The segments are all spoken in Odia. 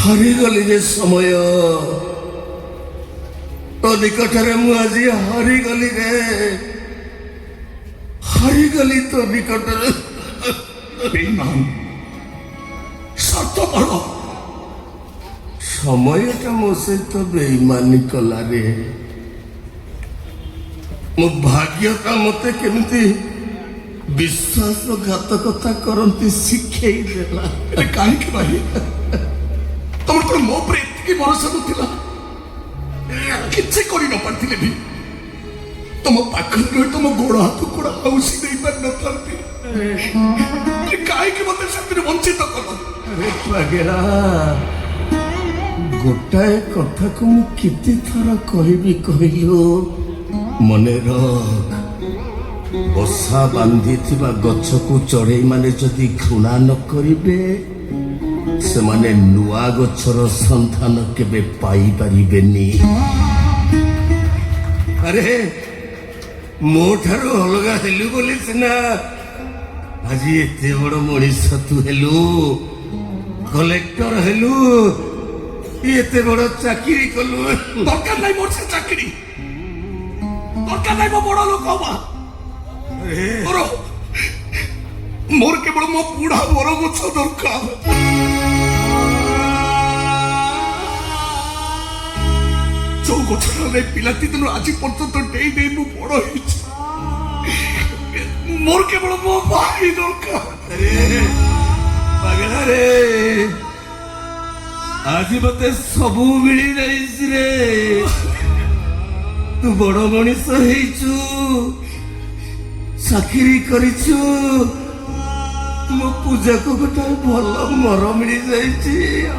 ହାରିଗଲି ରେ ସମୟ ତୋ ନିକଟରେ ମୁଁ ଆଜି ହାରିଗଲି ରେ ହାରିଗଲି ତୋ ନିକଟରେ ବେଇମାନ ସ୍ୱାର୍ଥପର সময়টা ମୋ ସହିତ ବେଇମାନି କଲା ରେ ମୋ ଭାଗ୍ୟଟା ମତେ କେମିତି ବିଶ୍ୱାସଘାତକତା କରନ୍ତି ଶିଖେଇ ଦେଲା। କାହିଁକି ଭାଇ ତମର କଣ ମୋ ଉପରେ ଏତିକି ଭରସା ନଥିଲା? କିଛି କରି ନ ପାରିଥିଲେ ବି ତମ ପାଖରେ ରହି ତମ ଗୋଡ ହାତ ଗୋଡ ଆଉସି ଦେଇ ପାରିନଥାନ୍ତି। କାହିଁକି ମତେ ସେଥିରେ ବଞ୍ଚିତ କଲ? ଆରେ ପାଗେଳା ଗୋଟାଏ କଥାକୁ ମୁଁ କେତେ ଥର କହିବି କହିଲୁ? ମନେ ରଖ, ବସା ବାନ୍ଧିଥିବା ଗଛକୁ ଚଢେଇ ମାନେ ଯଦି ଘୃଣା ନ କରିବେ ସେମାନେ ନୂଆ ଗଛର ସନ୍ଧାନ କେବେ ପାଇପାରିବେନି। ଆରେ ମୋ ଠାରୁ ଅଲଗା ହେଲୁ ବୋଲି ସିନା ଆଜି ଏତେ ବଡ ମଣିଷ ତୁ ହେଲୁ, କଲେକ୍ଟର ହେଲୁ, ଏତେ ବଡ ଚାକିରି କଲୁ। ଦରକାର ନାହିଁ ମୋର ସେ ଚାକିରି, ଦରକାର ନାହିଁ ମୋ ବଡ ଲୋକ ହବା। ମୋର କେବଳ ମୋ ବୁଢା ବର ଗଛ ଦରକାର। ଯୋଉ ଗଛଟା ନେଇ ପିଲାଟି ଦିନ ଆଜି ପର୍ଯ୍ୟନ୍ତ ଡେଇ ଡେଇ ମୁଁ ବଡ ହେଇଛି, ମୋର କେବଳ ମୋ ଭାଇ ଦରକାର। ପାଗଳାରେ ଆଜି ମତେ ସବୁ ମିଳିଯାଇଛି ରେ। ତୁ ବଡ ମଣିଷ ହେଇଛୁ, ଚାକିରି କରିଛୁ, ମୋ ପୂଜାକୁ ଗୋଟାଏ ଭଲ ମର ମିଳିଯାଇଛି।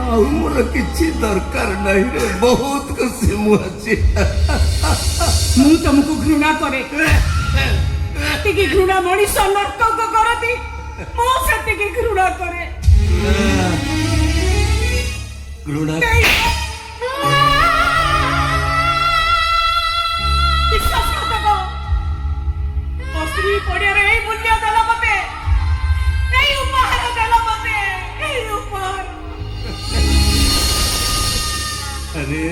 ଆଉ ମୋର କିଛି ଦରକାର ନାହିଁ ରେ। ବହୁତ ଖୁସି ମୁଁ ଆଜି। ମୁଁ ତମକୁ ଘୃଣା କରେ, ସେତିକି ଘୃଣା ମଣିଷ ନର୍ତକ କରନ୍ତି, ମୁଁ ସେତିକି ଘୃଣା କରେ। ଘୃଣା ବିଶ୍ୱାସଘାତକ ମୋ ସ୍ତ୍ରୀ ପଡ଼ିଆରେ ଏଇ ମୂଲ୍ୟ ଦେଲା ମତେ, ଏଇ ଉପହାର ଦେଲା ମତେ, ଏଇ ଉପହାର। ଆରେ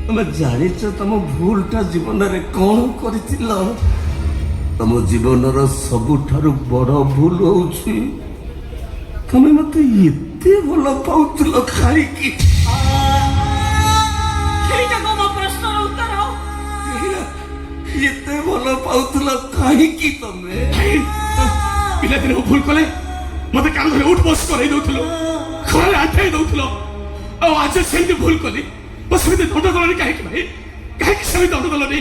ତମେ ଜାଣିଛ ତମ ଭୁଲଟା ଜୀବନରେ କଣ କରିଥିଲ? ତମ ଜୀବନର ସବୁଠାରୁ ବଡ ଭୁଲ ହଉଛି ତମେ ମତେ ଏତେ ଭଲ ପାଉଥିଲ କାହିଁକି? ସେଇଟା ମୋ ପ୍ରଶ୍ନର ଉତ୍ତର। ଏତେ ଭଲ ପାଉଥିଲ କାହିଁକି ତମେ? ପିଲାଦିନେ ମୁଁ ଭୁଲ କଲେ ମତେ କାନ୍ଧରେ ଉଠ ବସ କରେଇ ଦଉଥିଲ, ଖରାରେ ଆଣ୍ଠାଇ ଦଉଥିଲ, ଆଉ ଆଜି ସେମିତି ଭୁଲ କଲି ମୁଁ ସେମିତି ଦଣ୍ଡ ଦଲନି କାହିଁକି ଭାଇ? କାହିଁକି ସେମିତି ଦଣ୍ଡ ଦଲନି?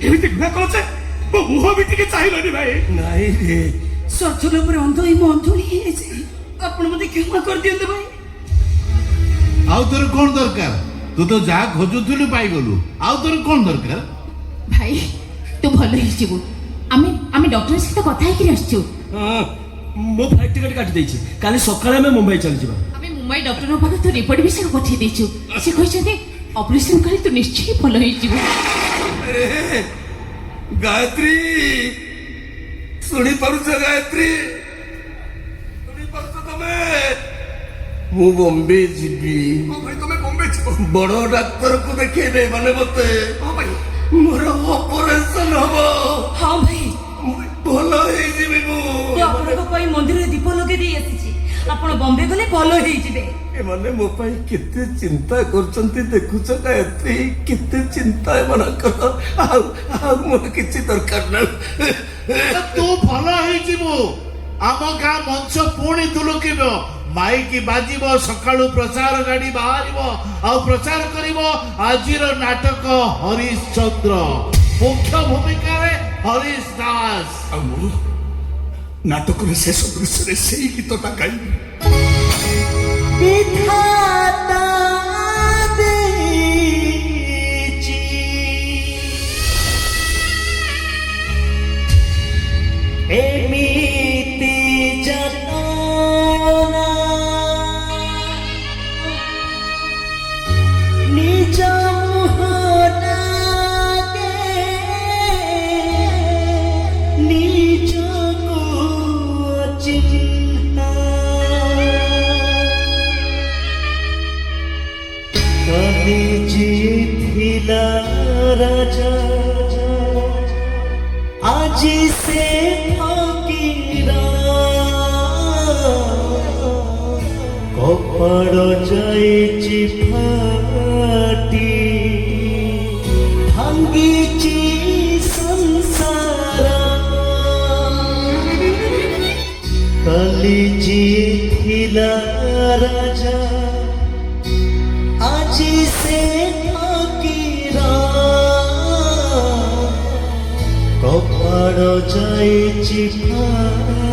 ଏମିତି ଘୃଣା କରୁଛେ ମୋ ମୁହଁ ବି ଟିକେ ଚାହିଁଲନି ଭାଇ? ନାଇଁ ରେ, ସ୍ୱାର୍ଥ ଲୋଭରେ ଅନ୍ଧ ହେଇ ମୁଁ ଅଞ୍ଜଳି ହେଇଯାଇଛି। ଆପଣ ମତେ କ୍ଷମା କରିଦିଅନ୍ତୁ ଭାଇ। ଆଉ ତୋର କଣ ଦରକାର? ତୁ ତ ଯାହା ଖୋଜୁଥିଲୁ ପାଇଗଲୁ, ଆଉ ତୋର କଣ ଦରକାର? ଭାଇ ତୁ ଭଲ ହେଇଯିବୁ। ଆମେ ଡକ୍ଟର ସହିତ କଥା ହେଇକି ଆସିଛୁ। ମୋ ଫ୍ଲାଇଟ୍ ଟିକେଟ୍ କାଟି ଦେଇଛି, କାଲି ସକାଳେ ଆମେ ମୁମ୍ବାଇ ଚାଲିଯିବା। ଆମେ ମୁମ୍ବାଇ ଡକ୍ଟରଙ୍କ ପାଖରେ ତୋ ରିପୋର୍ଟ ବିଷୟରେ ପଠେଇ ଦେଇଛୁ। ସେ କହିଛନ୍ତି ଅପରେସନ କରି ତୁ ନିଶ୍ଚୟ ଭଲ ହେଇଯିବୁ। ଗାୟତ୍ରୀ ଶୁଣିପାରୁଛ? ଗାୟତ୍ରୀ ଶୁଣିପାରୁଛ ତମେ? ମୁଁ ବମ୍ବେ ଯିବି। ଭାଇ ତମେ ବମ୍ବେ ଯିବ? ବଡ ଡାକ୍ତରକୁ ଦେଖେଇବେ ମାନେ ମତେ। ହଁ ଭାଇ ମୋର ଅପରେସନ ହବ, ହଁ ଭାଇ, ଭଲ ହେଇଯିବି ମୁଁ। ମୁଁ ଆପଣଙ୍କ ପାଇଁ ମନ୍ଦିରରେ ଦୀପ ଲଗେଇ ଦେଇ ଆସିଛି। ଆପଣ ବମ୍ବେ ଗଲେ ଭଲ ହେଇଯିବେ। ଏମାନେ ମୋ ପାଇଁ କେତେ ଚିନ୍ତା କରୁଛନ୍ତି ଦେଖୁଛ ଗାୟତ୍ରୀ, କେତେ ଚିନ୍ତା ଏମାନଙ୍କର। ଆଉ ମୋର କିଛି ଦରକାର ନାହିଁ। ତୁ ଭଲ ହେଇଯିବୁ। ଆମ ଗାଁ ମଞ୍ଚ ପୁଣି ତୁଲୁକିବ, ମାଇକି ବାଜିବ, ସକାଳୁ ପ୍ରଚାର ଗାଡି ବାହାରିବ, ଆଉ ପ୍ରଚାର କରିବ ଆଜିର ନାଟକ ହରିଶ୍ଚନ୍ଦ୍ର। ମୁଖ୍ୟ ଭୂମିକାରେ ହରିଶ ଦାସ। ଆଉ ମୁଁ ନାଟକରେ ଶେଷ ଦୃଶ୍ୟରେ ସେଇ ଗୀତଟା ଗାଇବି। ଏମିତି ଯାତନା ନିଜ ମୁହଁଟାକେ ନିଜକୁ ଚିହ୍ନା আজি সে ফকিরা কপাড় যাইছি ফাটি ভাঙ্গিছি সংসার কালি যিয়ে থিলা রাজা আজি সে ফকিরা কপাড় যাইছি ফাটি